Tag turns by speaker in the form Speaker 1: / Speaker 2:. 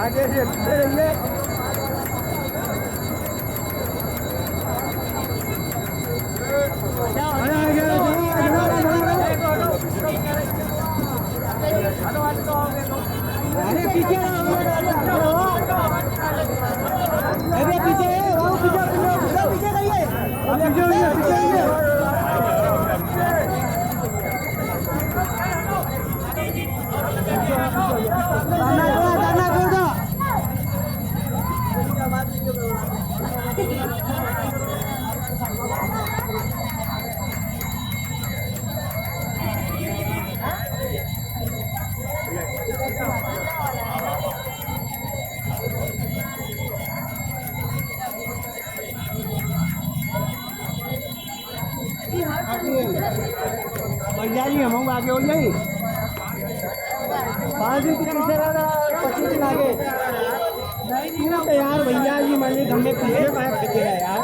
Speaker 1: आगे से रहिए। अरे पीछे अरे पीछे वो पीछे पीछे रहिए। भैया जी हम आगे हो जाए 5 दिन के पीछे 25 दिन आगे तैयार भैया जी मान ली हमें पीछे यार